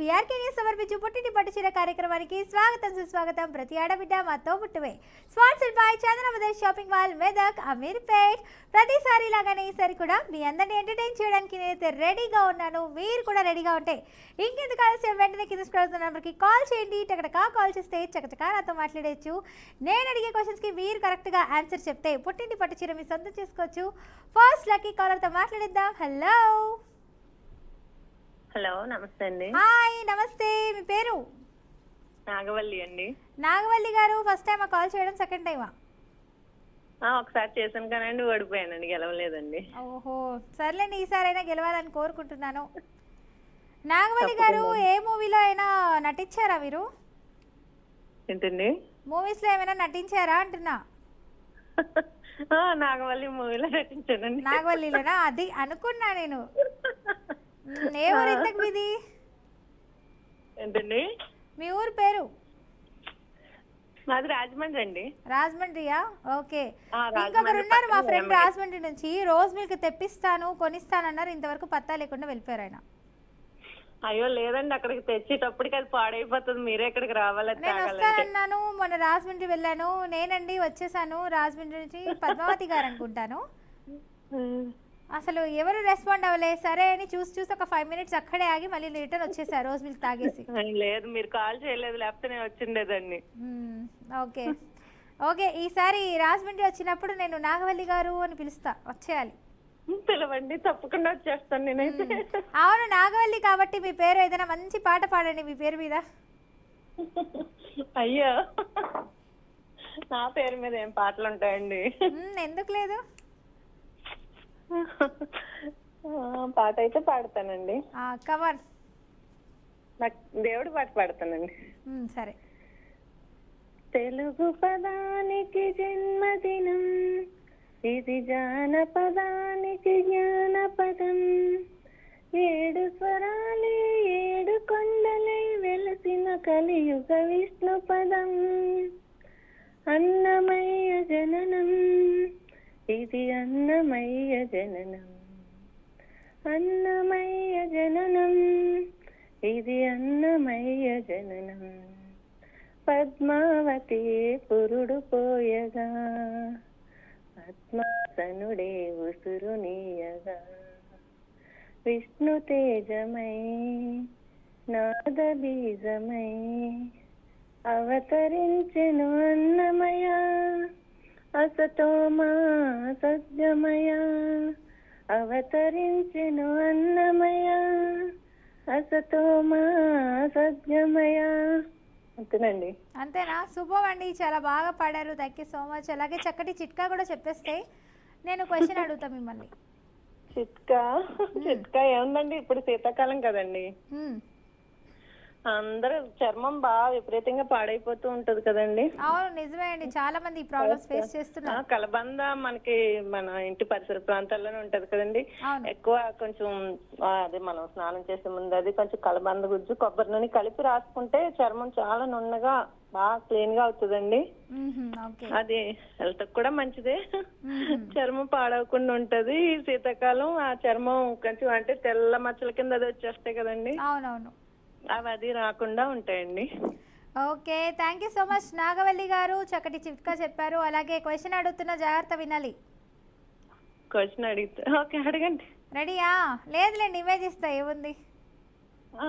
BRK సమర్పించు పుట్టింటి పట్టు చీర కార్యక్రమానికి స్వాగతం సుస్వాగతం. ప్రతి ఆడబిడ్డ మాతో పుట్టువే. Sponsored by Chandramadesh shopping mall, Medak, Ameerpet. ప్రతిసారి లాగానే ఈసారి కూడా మీ అందరిని ఎంటర్టైన్ చేయడానికి నేనైతే రెడీగా ఉన్నాను. మీరు కూడా రెడీగా ఉంటే ఇంకెందుకు ఆలస్యం, వెంటనే కింద స్క్రోల్ నెంబర్కి కాల్ చేయండి. టకటకా కాల్ చేస్తే చకచకా నాతో మాట్లాడేయచ్చు. నేను అడిగే క్వశ్చన్స్కి మీరు కరెక్ట్గా ఆన్సర్ చెప్తే పుట్టింటి పట్టు చీర మీ సొంతం చేసుకోవచ్చు. ఫస్ట్ లక్కీ కాలర్తో మాట్లాడిద్దాం. హలో హలో, నమస్తే అండి. హాయ్, నమస్తే. మీ పేరు? నాగవల్లి అండి. నాగవల్లి గారు, ఫస్ట్ టైమా కాల్ చేయడం, సెకండ్ టైమా? ఒకసారి చేశాను కానండి, ఓడిపోయానండి, గెలవలేదండి. ఓహో, సర్లేండి, ఈసారైనా గెలవాలని కోరుకుంటున్నాను. నాగవల్లి గారు, ఏ మూవీలో అయినా నటించారా మీరు? ఏంటండి? మూవీస్ లో ఏమైనా నటించారా అంటున్నా. నాగవల్లి మూవీలో నటించానండి. నాగవల్లిలోనా? అది అనుకున్నా నేను. ఏ ఊరు ఇంతకు మీది? ఏంటండి? మీ ఊరు పేరు? మాది రాజమండ్రి అండి. రాజమండ్రియా? ఓకే. ఇంకొకరు ఉన్నారు మా ఫ్రెండ్ రాజమండ్రి నుంచి, రోజు మీకు తెప్పిస్తాను కొనిస్తానన్నారు, ఇంతవరకు పత్తా లేకుండా వెళ్ళిపోయారు ఆయన. అయ్యో లేదండి, అక్కడికి తెచ్చేటప్పటికి అది పాడైపోతుంది, మీరే ఇక్కడికి రావాలి. నేను వస్తానన్నాను, మొన్న రాజమండ్రి వెళ్ళాను. నేనండి వచ్చేసాను రాజమండ్రి నుంచి. పద్మావతి గారు అనుకుంటాను. అసలు ఎవరు రెస్పాండ్ అవ్వలేదు. సరే అని చూసి ఒక 5 minutes అక్కడే ఆగి మళ్ళీ రిటర్న్ వచ్చేసారు రోజు మిల్క్ తాగేసి. లేదు, మీరు కాల్ చేయలేదు, లేకపోతే నేను వచ్చిండేదాన్ని. ఓకే ఓకే, ఈసారి రాజమండ్రి వచ్చినప్పుడు నేను నాగవల్లి గారు అని పిలుస్తా, వచ్చేయాలి. పిలవండి, తప్పకుండా వచ్చేస్తాను నేనైతే. అవును, నాగవల్లి కాబట్టి మీ పేరు ఏదైనా మంచి పాట పాడండి మీ పేరు మీద. అయ్యో, నా పేరు మీద ఏం పాటలు ఉంటాయండి? ఎందుకు లేదు? పాట అయితే పాడతానండి. కవర్ నాకు దేవుడి పాట పాడతానండి. సరే. తెలుగు పదానికి జన్మదినం, ఇది జానపదానికి జ్ఞానపదం. 7 స్వరాలే 7 కొండలై వెలసిన కలియుగ విష్ణు పదం. అన్నమయ్య జననం, ఇది అన్నమయ్య జననం. అన్నమయ్య జననం, ఇది అన్నమయ్య జననం. పద్మావతి పురుడు పోయగా, పద్మాసనుడే ఉసురు నీయగా. విష్ణు తేజమై నాద బీజమై అవతరించెను అన్నమయ. అసతోమా సద్గమయ అవతరించెను అన్నమయ. అసతోమా సద్గమయ. అంతేనండి. అంతేనా? శుభం అండి, చాలా బాగా పాడారు. Thank you so much. అలాగే చక్కటి చిట్కా కూడా చెప్పేస్తే నేను క్వశ్చన్ అడుగుతా మిమ్మల్ని. చిట్కా ఏముందండి, ఇప్పుడు శీతాకాలం కదండి, అందరూ చర్మం బాగా విపరీతంగా పాడైపోతూ ఉంటది కదండి. అవును, నిజమే అండి, చాలా మంది ఈ ప్రాబ్లమ్స్ ఫేస్ చేస్తున్నారు. కలబంద మనకి మన ఇంటి పరిసర ప్రాంతాల్లోనే ఉంటది కదండి. ఎక్కువ కొంచెం అదే మనం స్నానం చేసే ముందు అది కొంచెం కలబంద గుజ్జు, కొబ్బరి నూనె కలిపి రాసుకుంటే చర్మం చాలా నున్నగా బాగా క్లీన్ గా అవుతుందండి. అది హెల్త్ కూడా మంచిదే, చర్మం పాడవకుండా ఉంటది. శీతాకాలం ఆ చర్మం కొంచెం అంటే తెల్ల మచ్చల కింద అది వచ్చేస్తాయి కదండి. అవునవును, అవి రాకుండా ఉంటాయండి. Okay, thank you so much Nagavalli గారు, చక్కటి చిట్కా చెప్పారు. అలాగే క్వశ్చన్ అడుగుతున్న, జాగ్రత్త వినాలి. క్వశ్చన్ అడిగితే ఓకే, అడగండి. రెడీయా? లేదులేండి, ఇమేజ్ ఇస్తా, ఏముంది.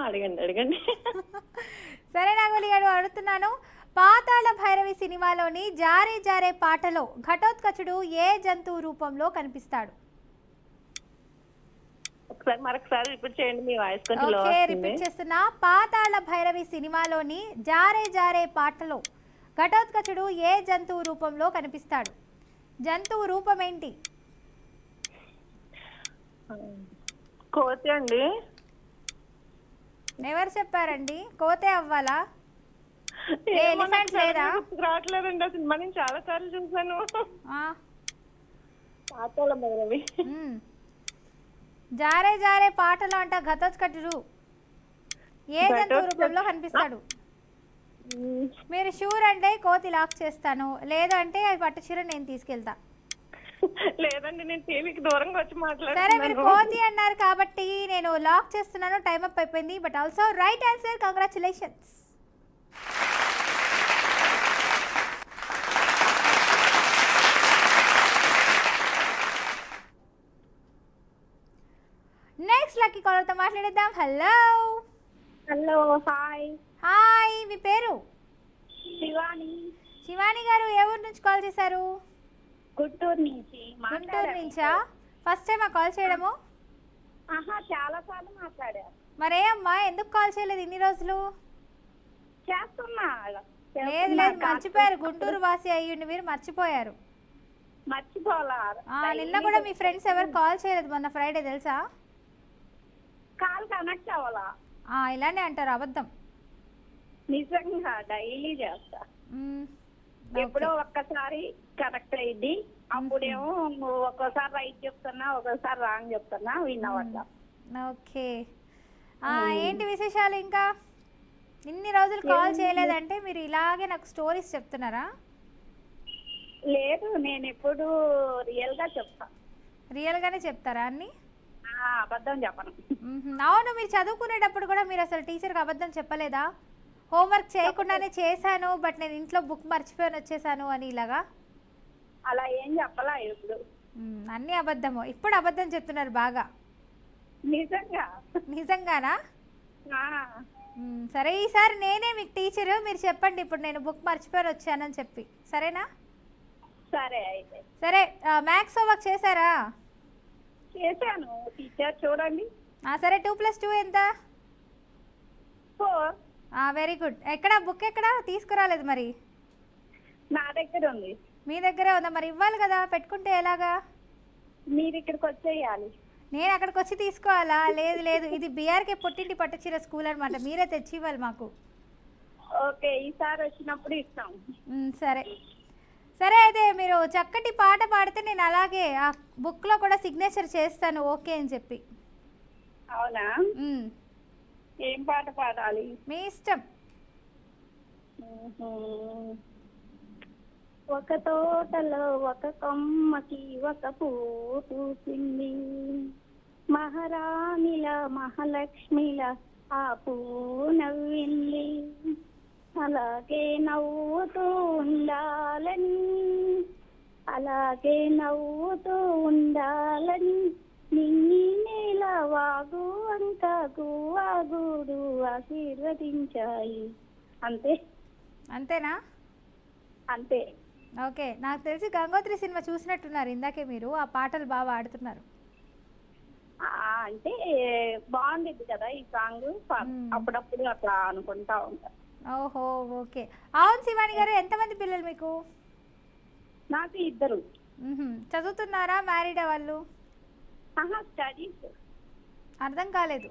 అడగండి. సరే నాగవల్లి గారు, అడుగుతున్నాను. పాతాళ భైరవి సినిమాలోని జారే జారే పాటలో ఘటోత్కచుడు ఏ జంతువు రూపంలో కనిపిస్తాడు? మరొకసారి రిపీట్ చేయండి, మీ వాయిస్ కొంచెం లో ఓకే, వస్తుంది. రిపీట్ చేస్తున్నా. పాతాళ భైరవి సినిమాలోని జారే జారే పాటలో ఘటోత్కచుడు ఏ జంతువు రూపంలో కనిపిస్తాడు? జంతువు రూపం ఏంటి? కోతి అండి. ఎవరు చెప్పారండి? కోతే అవ్వాలా? ఎలిఫెంట్ లేదా? రావట్లేదండి, ఆ సినిమా నేను చాలా సార్లు చూసాను. పాతాళ భైరవి. జారే జారే పాటలో అంట ఘటోత్కచుడు ఏ జంతువు రూపంలో కనిపిస్తాడు? మీరు షూర్ అంటే కోతి లాక్ చేస్తాను, లేదంటే అది పట్టు చీర నేను తీసుకెళ్తా. లేదండి, కాదండి, నేను టీవీకి దూరంగా వచ్చి సరే, మీరు మాట్లాడుతున్నాను. కోతి అన్నారు కాబట్టి నేను లాక్ చేస్తున్నాను. టైం అప్ అయిపోయింది. But also right answer. Congratulations. Next lucky కాలర్తో మాట్లాడేద్దాం. Hello hello, hi. హాయ్, మీ పేరు? శివాని, శివాని గారు ఏ ఊరు నుంచి కాల్ చేశారు? గుంటూరు నుంచి గుంటూరు నుంచా? ఫస్ట్ టైం కాల్ చేయడము? చాలా సార్లు మాట్లాడారు. మరే అమ్మా, ఎందుకు కాల్ చేయలేదు ఇన్ని రోజులు? చేస్తున్నా. లేదు లేదు, మర్చిపోయారు. గుంటూరు వాసి అయ్యుండి మీరు మర్చిపోయారు. మర్చిపోలా. నిన్న కూడా మీ ఫ్రెండ్స్ ఎవరు కాల్ చేయలేదు, మొన్న ఫ్రైడే తెలుసా? కాల్ కనెక్ట్ అవ్వాలా? ఇలానే అంటారు, అబద్ధం. నిజంగా డైలీ చేస్తా. మ్మ్. ఎప్పుడో ఒక్కసారి కనెక్ట్ అయ్యింది. అప్పుడేమో ఒక్కోసారి రైట్ చెప్తున్నా, ఒక్కోసారి రాంగ్ చెప్తున్నా, విన్నవట్ల. ఓకే. ఏంటి విశేషాలు? ఇంకా ఇన్ని రోజులు కాల్ చేయలేదంటే మీరు ఇలాగే నాకు స్టోరీస్ చెప్తున్నారా? లేదు, నేను ఎప్పుడు రియల్ గా చెప్తా. రియల్గానే చెప్తారా అన్ని? అబద్ధం చెప్పను. అవును, మీరు చదువుకునేటప్పుడు కూడా మీరు అసలు టీచర్కి అబద్ధం చెప్పలేదా? హోంవర్క్ చేయకుండానే చేశాను, బట్ నేను ఇంట్లో బుక్ మర్చిపోయి వచ్చేసాను అని ఇలాగా? అలా ఏం చెప్పలా ఇప్పుడు. అన్నీ అబద్ధము. ఇప్పుడు అబద్ధం చెప్తున్నారు బాగా. నిజంగా. నిజంగానా? సరే, ఈసారి నేనే మీకు టీచరు, మీరు చెప్పండి ఇప్పుడు నేను బుక్ మర్చిపోయి వచ్చానని చెప్పి. సరేనా? సరే అయితే. సరే, మ్యాథ్స్ హోంవర్క్ చేశారా? చేశాను టీచర్, చూడండి. సరే, 2+2 ఎంత? 4. Very good. ఎక్కడ బుక్ ఎక్కడ తీసుకురాలేదు మరి? నా దగ్గర ఉంది. మీ దగ్గరే ఉందా? మరి ఇవ్వాలి కదా, పెట్టుకుంటే ఎలాగా? మీరు ఇక్కడికి వచ్చేయాలి. నేను అక్కడికి వచ్చి తీసుకోవాలా? లేదు లేదు, ఇది బీఆర్కే పుట్టింటి పట్టుచీర స్కూల్ అనమాట, మీరే తెచ్చి ఇవ్వాలి మాకు. ఓకే, ఈసారి వచ్చినప్పుడు ఇస్తాం. సరే సరే, అయితే మీరు చక్కటి పాట పాడితే నేను అలాగే ఆ బుక్లో కూడా సిగ్నేచర్ చేస్తాను, ఓకే అని చెప్పి. అవునా? ఏం పాట పాడాలి? మీ ఇష్టం. ఒక తోటలో ఒక కొమ్మకి ఒక పువ్వు పూసింది, మహారాణిల మహాలక్ష్మిల ఆ పువ్వు నవ్వింది, అలాగే నవ్వుతూ ఉండాలని, అలాగే నవ్వుతూ ఉండాలని, నిన్ని నేల వాగు వంక గువాగుడు ఆశీర్వదించాయి. అంతే. అంతేనా? అంతే. ఓకే, నాకు తెలిసి గంగోత్రి సినిమా చూసినట్టున్నారు ఇందాకే మీరు, ఆ పాటలు బాగా పాడుతున్నారు. అంటే బాగుండేది కదా ఈ సాంగ్, అప్పుడప్పుడు అట్లా అనుకుంటా ఉంటా. ఓహో, ఓకే. అవును శివాని గారు, ఎంతమంది పిల్లలు మీకు? నాకు 2. చదువుతున్నారా? మ్యారీడా వాళ్ళు? స్టడీస్. అర్థం కాలేదు.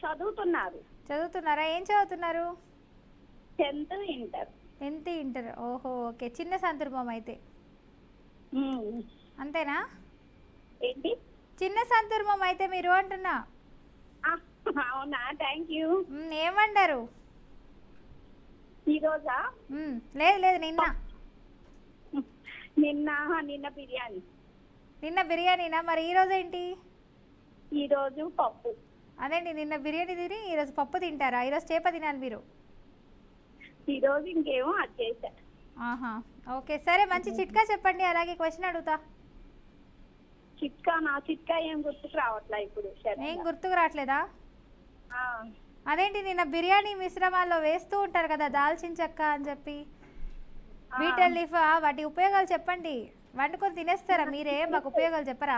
చదువుతున్నారు. చదువుతున్నారా? ఏం చదువుతున్నారు? 10th, inter. 10th, inter. ఓహో, ఓకే. చిన్న సందర్భం అయితే. అంతేనా? ఏంటి? చిన్న సందర్భం అయితే మీరు అంటున్నా. అవునా? Thank you. ఏమంటారు ఈరోజా? లేదు లేదు, నిన్న. నిన్న బిర్యానీ. నిన్న బిర్యానీనా? మరి ఈరోజు ఏంటి? ఈరోజు పప్పు. అదేంటి, నిన్న బిర్యానీ తిని ఈరోజు పప్పు తింటారా? ఈరోజు చేప తినాలి మీరు. ఈరోజు ఇంకేమో అది చేశా. ఓకే, సరే, మంచి చిట్కా చెప్పండి, అలాగే క్వశ్చన్ అడుగుతా. చిట్కా ఏం గుర్తుకు రావట్లా ఇప్పుడు. ఏం గుర్తుకు రావట్లేదా? అదేంటి, నిన్న బిర్యానీ మిశ్రమాల్లో వేస్తూ ఉంటారు కదా దాల్చిన చెక్క అని చెప్పి, బీటల్ లీఫ్, వాటి ఉపయోగాలు చెప్పండి. వండుకొని తినేస్తారా మీరే? మాకు ఉపయోగాలు చెప్పరా?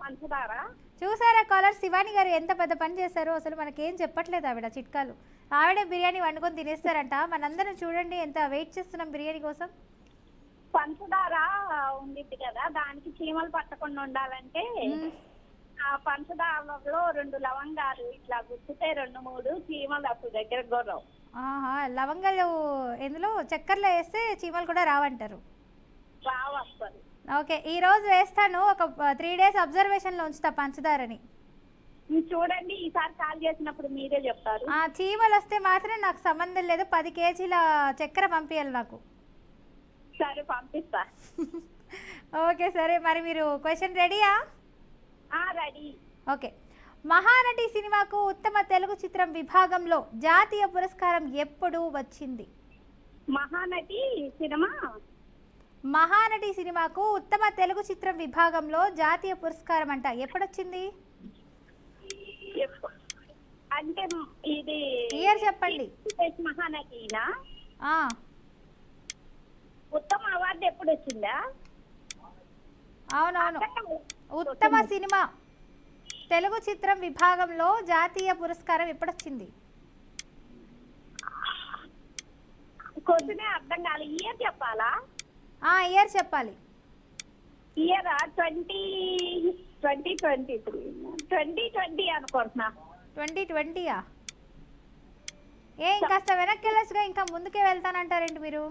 పంచదార. చూసారా కాలర్ శివాని గారు ఎంత పెద్ద పని చేశారు? అసలు మనకేం చెప్పట్లేదు ఆవిడ చిట్కాలు. ఆవిడే బిర్యానీ వండుకొని తినేస్తారంట. మనందరం చూడండి ఎంత వెయిట్ చేస్తున్నాం బిర్యానీ కోసం. పంచదార ఉండిద్ది కదా, దానికి చీమలు పట్టకుండా ఉండాలంటే ఆ పంచదారలో 2 లవంగాలు ఇట్లా గుర్తుతే 2-3 చీమలు అసలు దగ్గర గొర్రవు. లవంగాలు ఎందులో చక్కెరలో వేస్తే చీమలు కూడా రావంటారు. రావస్తుంది. ఓకే, ఈ రోజు వేస్తాను. ఒక 3 days అబ్జర్వేషన్లో ఉంచుతా పంచదారని. చూడండి, ఈసారి కాల్ చేసినప్పుడు మీరే చెప్తారు. చీమలు వస్తే మాత్రం నాకు సంబంధం లేదు, 10 kg చక్కెర పంపించాలి నాకు. సరే, పంపిస్తా. ఓకే సరే మరి మీరు క్వశ్చన్ రెడీయా? రెడీ. ఓకే. మహానటి సినిమాకు ఉత్తమ తెలుగు చిత్రం విభాగంలో జాతీయ పురస్కారం ఎప్పుడు వచ్చింది? మహానటి సినిమా మహానటి సినిమాకు ఉత్తమ తెలుగు చిత్రం విభాగంలో జాతీయ పురస్కారం అంట ఎప్పుడొచ్చింది? అంటే ఇది ఇయర్ చెప్పండి. మహానటినా? ఆ, ఉత్తమ అవార్డు ఎప్పుడు వచ్చిందా? అవునవును. ఉత్తమ సినిమా తెలుగు చిత్రం విభాగంలో జాతీయ పురస్కారం ఎప్పుడొచ్చింది? క్వశ్చనే అర్థం కాలే. ఇయర్ చెప్పాలా? ఇయర్ చెప్పాలి. ఇయర్ 2020 అనుకుంటున్నా. 2020యా? కాస్త వెనక్కి వెళ్ళొచ్చుగా, ఇంకా ముందుకే వెళ్తానంటారేంటి మీరు?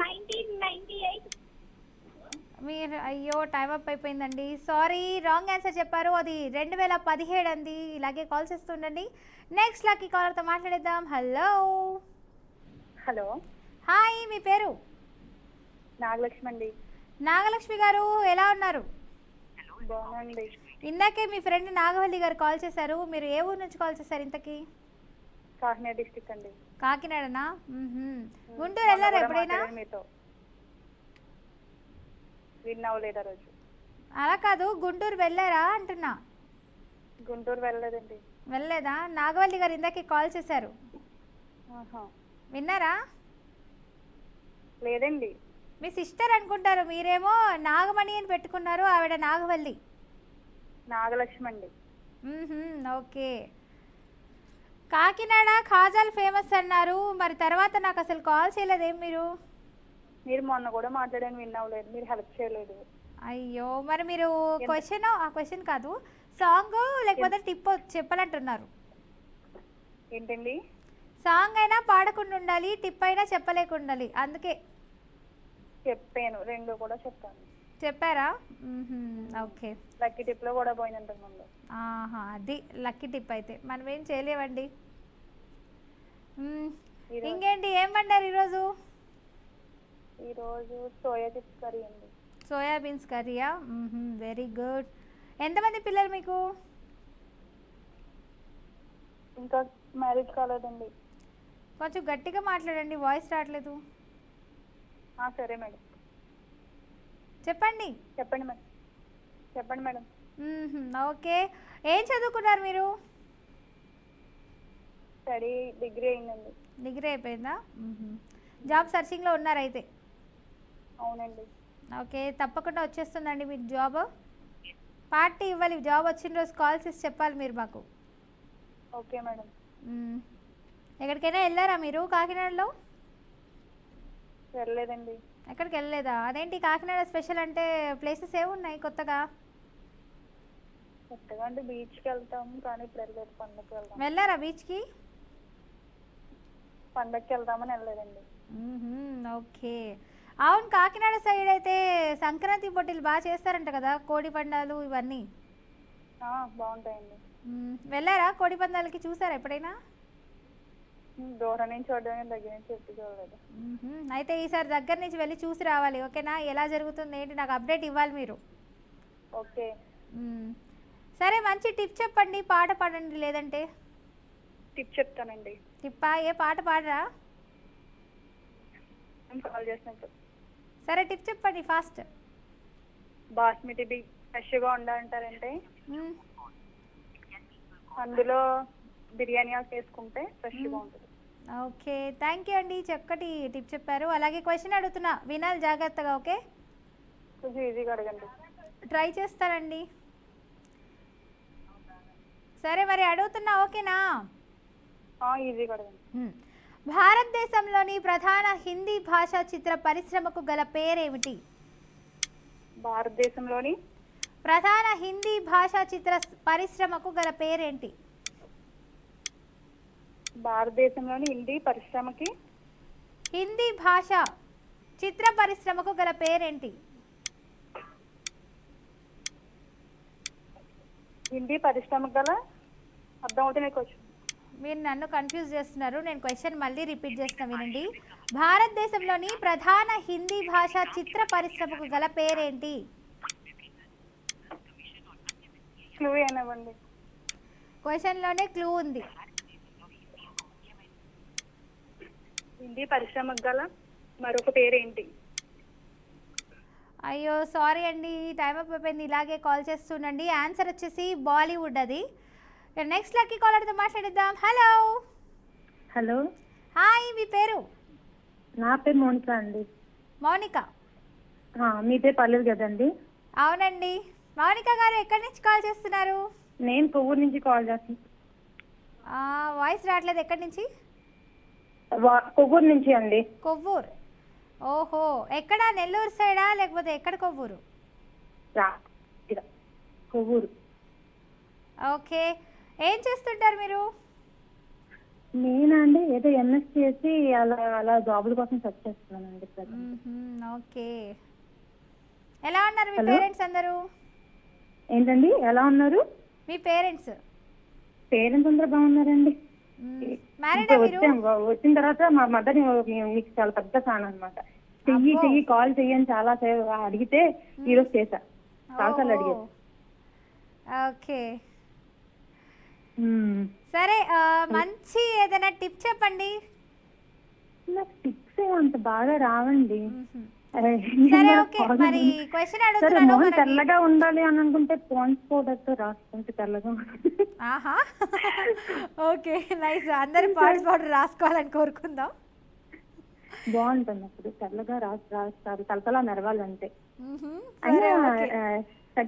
1998. మీరు అయ్యో టైం అప్ అయిపోయిందండి, సారీ రాంగ్ ఆన్సర్ చెప్పారు. అది 2017 అండి. ఇలాగే కాల్ చేస్తుండండి. నెక్స్ట్ లక్కీ కాలర్తో మాట్లాడేద్దాం. హలో. హలో, హాయ్, మీ పేరు? నాగలక్ష్మి అండి. నాగలక్ష్మి గారు ఎలా ఉన్నారు? బాగుందండి. ఇందాకే మీ ఫ్రెండ్ నాగవల్లి గారు కాల్ చేశారు. మీరు ఏ ఊరు నుంచి కాల్ చేశారు ఇంతకీ? కాకినాడ డిస్ట్రిక్ట్ అండి. కాకినాడనా? గుంటూరు వెళ్ళారా ఎప్పుడైనా? మీతో విన్ అవ్వలేదు రోజు. అలా కాదు, గుంటూరు వెళ్ళారా అంటున్నా. గుంటూరు వెళ్ళలేదండి. వెళ్ళలేదా? నాగవల్లి గారు ఇందాకే కాల్ చేశారు, విన్నారా? లేదండి. మీ సిస్టర్ అనుకుంటారు, మీరేమో నాగమణి అని పెట్టుకున్నారు, ఆవిడ నాగవల్లి. నాగలక్ష్మి అండి. ఓకే. కాకినాడ ఖాజాలు ఫేమస్ అన్నారు, మరి తర్వాత నాకు అసలు కాల్ చేయలేదేం మీరు? మీరు మొన్న కూడా మాట్లాడాను, విన్ అవ్వలేదు, మీరు హెల్ప్ చేయలేదు. అయ్యో, మరి మీరు క్వశ్చన్ కాదు సాంగ్ లేకపోతే టిప్ చెప్పాలంటున్నారు. ఏంటండి? సాంగ్ అయినా పాడకుండా ఉండాలి, టిప్ అయినా చెప్పలేకుండా ఉండాలి, అందుకే చెప్పాను. రెండు కూడా చెప్పాను. చెప్పారా? ఓకే. లక్కీ టిప్ లో కూడా పోయినంత ముందు. అది లక్కీ టిప్ అయితే మనం ఏం చేయలేవండి. ఇంకేంటి, ఏం వండారు ఈరోజు? ఈరోజు సోయా చిప్స్ కర్రీ అండి. సోయాబీన్స్ కర్రీయా? Very good. ఎంతమంది పిల్లలు మీకు? ఇంకా మ్యారేజ్ కాలేదండి. కొంచెం గట్టిగా మాట్లాడండి, వాయిస్ రావట్లేదు. సరే మేడం. చెప్పండి. చెప్పండి మేడం. చెప్పండి మేడం. ఓకే. ఏం చదువుకున్నారు మీరు? స్టడీ డిగ్రీ అయిందండి. డిగ్రీ అయిపోయిందా? జాబ్ సర్చింగ్లో ఉన్నారైతే? అవునండి. ఓకే, తప్పకుండా వచ్చేస్తుందండి మీకు జాబ్. పార్టీ ఇవ్వాలి, జాబ్ వచ్చిన రోజు కాల్ చేసి చెప్పాలి మీరు మాకు. Okay madam. ఎక్కడికైనా వెళ్ళారా మీరు కాకినాడలో? వెళ్ళలేదండి. ఎక్కడికి వెళ్ళలేదా? అదేంటి, కాకినాడ స్పెషల్ అంటే ప్లేసెస్ ఏమున్నాయి కొత్తగా? కొత్తగా అంటే బీచ్కి వెళ్తాం, కానీ ఇప్పుడు వెళ్ళలేదు. పండగకి వెళ్దాం. వెళ్ళారా బీచ్కి? పండగకి వెళ్దామని వెళ్ళలేదండి. ఓకే. అవును, కాకినాడ సైడ్ అయితే సంక్రాంతి పోటీలు బాగా చేస్తారంట కదా, కోడి పందాలు ఇవన్నీ. బాగుంటాయండి. వెళ్ళారా కోడి పందాలకి? చూసారా ఎప్పుడైనా? దూరం నుంచి చూడడానికి, దగ్గర నుంచి ఎప్పుడు చూడలేదు. అయితే ఈసారి దగ్గర నుంచి వెళ్ళి చూసి రావాలి, ఓకేనా? ఎలా జరుగుతుంది ఏంటి నాకు అప్డేట్ ఇవ్వాలి మీరు. ఓకే. సరే, మంచి టిప్ చెప్పండి, పాట పాడండి. లేదంటే టిప్ చెప్తానండి. టిప్పా? ఏ పాట పాడరా? కాల్ చేసినప్పుడు. సరే, టిప్ చెప్పండి ఫాస్ట్. బాస్మతి బియ్యం ఫ్రెష్గా ఉండాలంటారంటే అందులో బిర్యానీ ఆకు వేసుకుంటే ఫ్రెష్గా ఉంటుంది. ఓకే, థ్యాంక్ యూ అండి, చక్కటి టిప్ చెప్పారు. అలాగే క్వశ్చన్ అడుగుతున్నా, వినాలి జాగ్రత్తగా, ఓకే? కొంచెం ఈజీగా అడగండి. ట్రై చేస్తానండి. సరే మరి అడుగుతున్నా, ఓకేనా? ఈజీగా అడగండి. భారతదేశంలోని ప్రధాన హిందీ భాషా చిత్ర పరిశ్రమకు గల పేరేమిటి? భారతదేశంలోని ప్రధాన హిందీ భాషా చిత్ర పరిశ్రమకు గల పేరేంటి? భారతదేశంలోని హిందీ భాష చిత్ర పరిశ్రమకు గల పేరేంటి? హిందీ పరిశ్రమకు గల అర్థం అవుతుంది. మీరు నన్ను కన్ఫ్యూజ్ చేస్తున్నారు. నేను క్వశ్చన్ మళ్ళీ రిపీట్ చేస్తున్నా వినండి. భారతదేశంలోని ప్రధాన హిందీ భాషా చిత్ర పరిశ్రమకు గల పేరేంటి? క్లూ ఏనవ్వండి. క్వశ్చన్లోనే క్లూ ఉంది. హిందీ పరిశ్రమకు గల మరొక పేరేంటి? అయ్యో సారీ అండి, టైం అప్ అయిపోయింది. ఇలాగే కాల్ చేస్తుండండి. ఆన్సర్ వచ్చేసి బాలీవుడ్. అది నెక్స్ట్ లక్కీ కాలర్తో మాట్లాడిద్దాం. హలో. హలో, హాయ్, మీ పేరు? నా పేరు మోనిక అండి. మౌనిక. మీ పేరు పల్లవి కదండి? అవునండి. మౌనిక గారు ఎక్కడి నుంచి కాల్ చేస్తున్నారు? నేను కొవ్వూరు నుంచి కాల్ చేస్తున్నాను. వాయిస్ రావట్లేదు. ఎక్కడి నుంచి? కొవ్వూరు నుంచి అండి. కొవ్వూరు. ఓహో, ఎక్కడ? నెల్లూరు సైడా లేకపోతే ఎక్కడ కొవ్వూరు? కొవ్వూరు. ఓకే, ఏం చేస్తుంటారు మీరు? నేనా అండి, ఏదో ఎంఎస్ చేసి అలా అలా జాబుల కోసం సెర్చ్ చేస్తున్నానండి. ఓకే, ఎలా ఉన్నారు మీ హలో. పేరెంట్స్ అందరూ? ఏంటండి, ఎలా ఉన్నారు? మీ పేరెంట్స్ అందరూ బాగున్నారండి. మ్యారీడా మీరు? వచ్చిన తర్వాత మా మదర్ మీకు చాలా పెద్ద ఫ్యాన్ అనమాట. చెయ్యి అబ్బో. చెయ్యి కాల్ చెయ్యని చాలా అడిగితే ఈరోజు చేశా. చాలాసార్లు అడిగారు. ఓకే, సరే. మంచి ఏదైనా టిప్ చెప్పండి. నాకు టిప్స్ అంత బాగా రావండి. సరే, ఓకే. మరి క్వశ్చన్ సరే, అడుగుతున్నాను. మొహం మనకి తెల్లగా ఉండాలి అని అనుకుంటే పాండ్స్ పౌడర్ తో రాసుకుంటే తెల్లగా ఉంటుంది. ఆహా, ఓకే, నైస్. అందరూ పాండ్స్ పౌడర్ రాసుకోవాలని కోరుకుందాం. బాగుంటుంది. అప్పుడు తెల్లగా రాస్తారు, తలతలా మెరవాలంటే. సరే, ఓకే.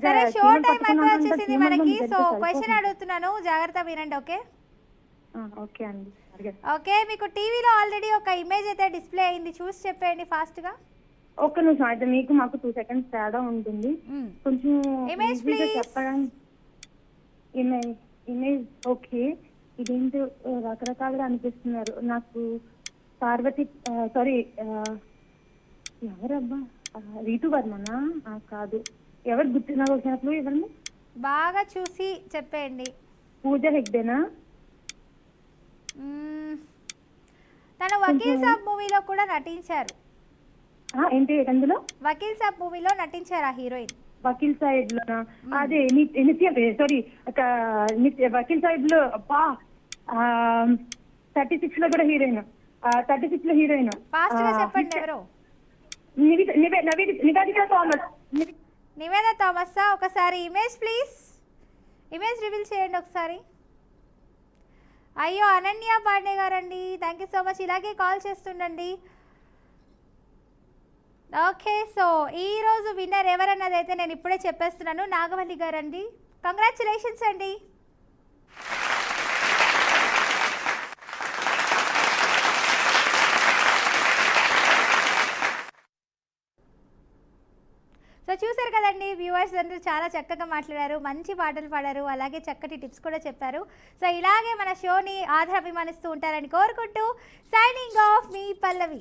సరే, షో టైం అయిపోయి వచ్చేసింది మనకి. సో క్వశ్చన్ అడుగుతున్నాను, జాగ్రత్త వినండి. ఓకే? ఓకే అండి, అడిగారు. ఓకే, మీకు టీవీలో ఆల్రెడీ ఒక ఇమేజ్ అయితే డిస్ప్లే అయింది, చూసి చెప్పేయండి ఫాస్ట్గా. ఒక్క నిమిషం అయితే, మీకు మాకు 2 seconds తేడా ఉంటుంది. కొంచెం ఇమేజ్ easy గా ప్లీజ్. చెప్పడానికి. Image okay. ఇదేంటి రకరకాలుగా అనిపిస్తున్నారు నాకు. పార్వతి, సారీ, ఎవరబ్బా, రీతు వర్మనా? కాదు, ఎవరు గుర్తు నాకు వచ్చినట్లు ఎవరిని? బాగా చూసి చెప్పేయండి. పూజ హెగ్డేనా? తను వకీల్ సాబ్ మూవీలో కూడా నటించారు. ఏంటి అందులో? వకీల్ సాబ్ మూవీలో నటించారు ఆ హీరోయిన్. వకీల్ సాయిబ్ లోనా? అదే నిత్యం, సారీ, వకీల్ సాయిబ్ లో అబ్బా 36 లో కూడా హీరోయిన్. 36 లో హీరోయిన్. ఫాస్ట్ గా చెప్పండి ఎవరు? నివేదిక థామస్. నివేద థామస్. ఒకసారి ఇమేజ్ ప్లీజ్. ఇమేజ్ రివీల్ చేయండి ఒకసారి. అయ్యో, అనన్య పాండే గారండి, థ్యాంక్ యూ సో మచ్. ఇలాగే కాల్ చేస్తుండండి. ఓకే, సో ఈరోజు విన్నర్ ఎవరన్నది అయితే నేను ఇప్పుడే చెప్పేస్తున్నాను. నాగవల్లి గారండి, కంగ్రాచులేషన్స్ అండి. సో చూసారు కదండి, వ్యూవర్స్ అందరూ చాలా చక్కగా మాట్లాడారు, మంచి పాటలు పాడారు, అలాగే చక్కటి టిప్స్ కూడా చెప్పారు. సో ఇలాగే మన షోని ఆదరాభిమానిస్తూ ఉంటారని కోరుకుంటూ సైనింగ్ ఆఫ్ మీ పల్లవి.